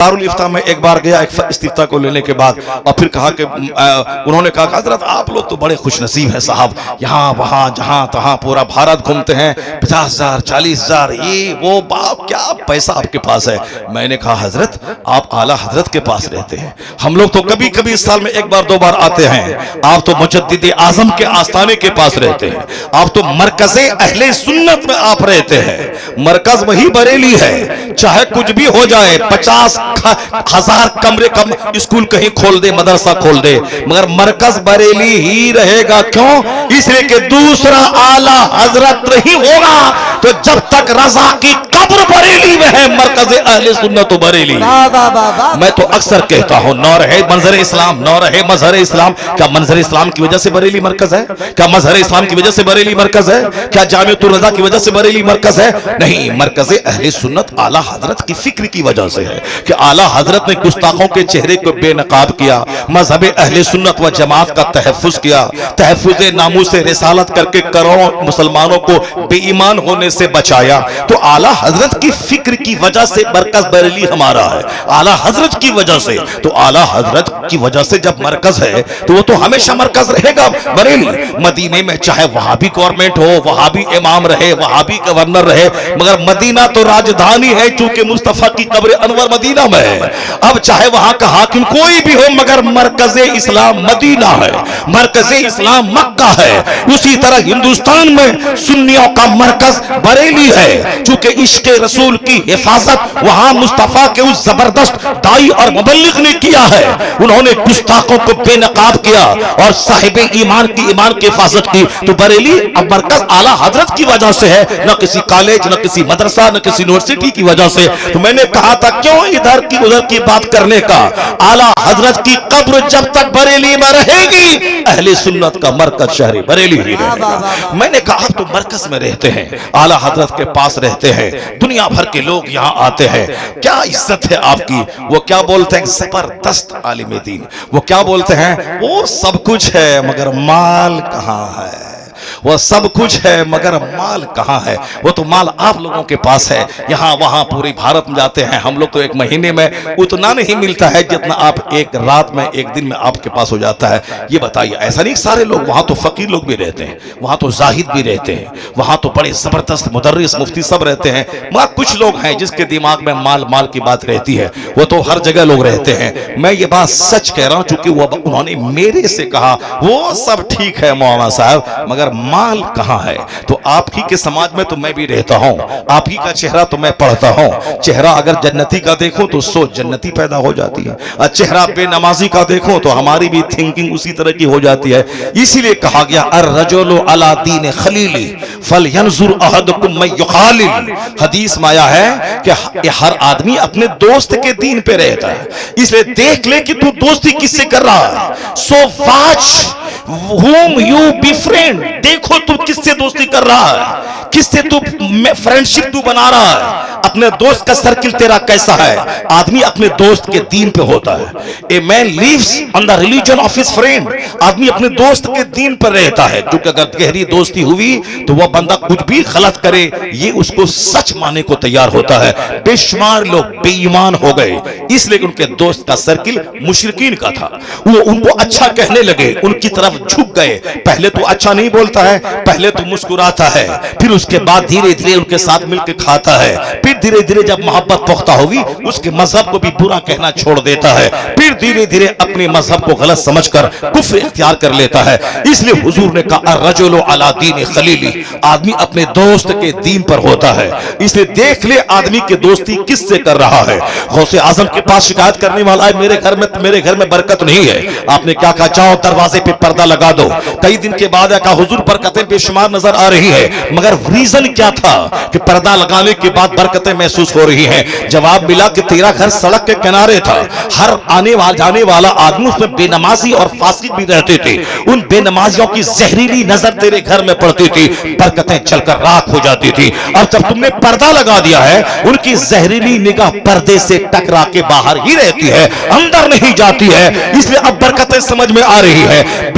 दारुल इफ्ता में एक बार गया एक इस्तिफ्ता को लेने के बाद, और फिर कहा कि उन्होंने कहा हजरत आप लोग तो बड़े खुशनसीब हैं साहब, यहाँ वहाँ जहाँ तहाँ पूरा भारत घूमते हैं, 50,000 40,000 ये वो बाप क्या पैसा आपके पास है। मैंने कहा हजरत आप आला हजरत के पास रहते हैं, हम लोग तो कभी कभी साल में एक बार दो बार आते हैं, आप तो मुजद्दिद आजम के आस्थाने के पास रहते हैं, आप तो मरकज़े अहले सुन्नत में आप रहते हैं। मरकज वही बरेली है, चाहे कुछ भी हो जाए, 50,000 कमरे कम स्कूल कहीं खोल दे, मदरसा खोल दे, मगर मरकज बरेली ही रहेगा। क्यों? इसलिए कि दूसरा आला हजरत नहीं होगा। तो जब तक रजा की कब्र बरेली में है, मरकज अहले सुन्नत बरेली। मैं तो अक्सर कहता हूं, न रहे मंजर इस्लाम, न रहे मजहर इस्लाम। क्या मंजर इस्लाम की वजह से बरेली मरकज है? क्या मजहर इस्लाम की वजह से बरेली मरकज है? क्या जामिअतुर रजा की वजह से बरेली मरकज है? नहीं, मरकज अहले सुन्नत आला हजरत की फिक्र की वजह से है कि आला हजरत ने गुस्ताखों के चेहरे को बेनकाब किया, मजहब अहले सुन्नत व जमात का तहफ्फुज किया, तहफ्फुज नामूस रिसालत करके करोड़ों मुसलमानों को बेईमान होने से बचाया। तो आला हजरत की फिक्र की वजह से मरकज बरेली हमारा है, आला हजरत की वजह से। तो आला हजरत की वजह से जब मरकज है तो वो तो हमेशा मरकज रहेगा बरेली। मदीने में चाहे वहां भी गवर्नमेंट हो, वहां भी इमाम रहे, वहां भी गवर्नर रहे, मगर मदीना तो राजधानी है, चूंकि मुस्तफा की कब्र अनवर मदीना में है। अब चाहे वहां का हाकिम कोई भी हो, मगर मरकज़े इस्लाम मदीना है, मरकज़े इस्लाम मक्का है। उसी तरह हिंदुस्तान में सुन्नियों का मरकज बरेली है, चूंकि इश्क रसूल की हिफाजत वहां मुस्तफा के उस जबरदस्त दाई और मुबल्लिग ने किया है। उन्होंने गुस्ताखों को बेनकाब किया और साहिबे ईमान की हिफाजत की। तो बरेली अब मरकज आला हजरत की वजह से है, न किसी कॉलेज, न किसी मदरसा, न किसी यूनिवर्सिटी की वजह से। तो मैंने कहा था क्यों इधर की उधर की बात करने का। आला हजरत की कब्र जब तक बरेली में रहेगी, अहले सुन्नत का मरकज शहरी बरेली ही रहेगा। मैंने कहा आप तो मरकज में रहते हैं, आला हजरत के पास रहते हैं, दुनिया भर के लोग यहाँ आते हैं, क्या इज्जत है आपकी। वो क्या बोलते हैं, जबरदस्त आलिम दीन। वो क्या बोलते हैं, वो सब कुछ है मगर माल कहाँ है। वो सब कुछ है मगर माल कहाँ है। वो तो माल आप लोगों के पास है, यहाँ वहाँ पूरे भारत में जाते हैं, हम लोग तो एक महीने में उतना नहीं मिलता है जितना आप एक रात में एक दिन में आपके पास हो जाता है। ये बताइए, ऐसा नहीं सारे लोग, वहाँ तो फकीर लोग भी रहते हैं, वहाँ तो जाहिद भी रहते हैं, वहाँ तो बड़े जबरदस्त मुदर्रिस मुफ्ती सब रहते हैं, मगर कुछ लोग हैं जिसके दिमाग में माल माल की बात रहती है। वो तो हर जगह लोग रहते हैं। मैं ये बात सच कह रहा हूँ, चूंकि वो उन्होंने मेरे से कहा वो सब ठीक है मौलाना साहब, मगर माल कहां है। तो आप ही के समाज में तो मैं भी रहता हूं, आप ही का चेहरा तो मैं पढ़ता हूं। चेहरा अगर जन्नती का देखूं तो सोच जन्नती पैदा हो जाती है, और चेहरा बेनमाजी का देखूं तो हमारी भी थिंकिंग उसी तरह की हो जाती है। इसीलिए कहा गया अर्रजुलु अला दीन खलीली फलयंजुर अहदुकुम मैं युखालिल। हदीस में आया है कि हर आदमी अपने दोस्त के दीन पे रहता है, इसलिए देख ले कि तू दोस्ती किससे कर रहा है। So watch whom you befriend, देखो तू किससे दोस्ती कर रहा है, किससे तू फ्रेंडशिप तू बना रहा है, अपने दोस्त का सर्किल तेरा कैसा है। आदमी अपने दोस्त के दीन पे होता है। A man lives on the religion of his friend, आदमी अपने दोस्त के दीन पर रहता है, क्योंकि अगर गहरी दोस्ती हुई तो वह बंदा कुछ भी गलत करे ये उसको सच मानने को तैयार होता है। बेशुमार लोग बेईमान हो गए इसलिए उनके दोस्त का सर्किल मुशरिकीन का था, वो उनको अच्छा कहने लगे, उनकी तरफ झुक गए। पहले तो अच्छा नहीं बोलता है, पहले तो मुस्कुराता है, फिर उसके बाद धीरे धीरे उनके साथ मिलकर खाता है, फिर धीरे धीरे जब मोहब्बत पुख्ता होगी उसके मजहब को भी बुरा कहना छोड़ देता है, फिर धीरे धीरे अपने मजहब को गलत समझकर कुफ्र इख्तियार कर लेता है। इसलिए हुजूर ने कहा अर्रजुलु अला दीन खलीली, आदमी अपने दोस्त के दीन पर होता है। इसलिए देख ले आदमी की दोस्ती किससे कर रहा है। गौसे आजम के पास शिकायत करने वाला है मेरे घर में बरकत नहीं है। आपने क्या कहा, जाओ दरवाजे पे पर्दा लगा दो। कई दिन के बाद कहा हुजूर बरकतें बेशुमार नजर आ रही है, मगर रीजन क्या था कि पर्दा लगाने के बाद बरकतें महसूस हो रही हैं। जवाब मिला कि तेरा घर सड़क के किनारे था, हर आने वाला जाने वाला आदमी उसमें बेनमाजी और फासिक भी रहते थे, उन बेनमाजियों की जहरीली नजर तेरे घर में पड़ती थी, बरकतें चलकर राख हो जाती थी। अब जब तुमने पर्दा लगा दिया है, उनकी जहरीली निगाह पर्दे से टकरा के बाहर ही रहती है, अंदर नहीं जाती है, इसलिए अब बरकतें समझ में आ रही है।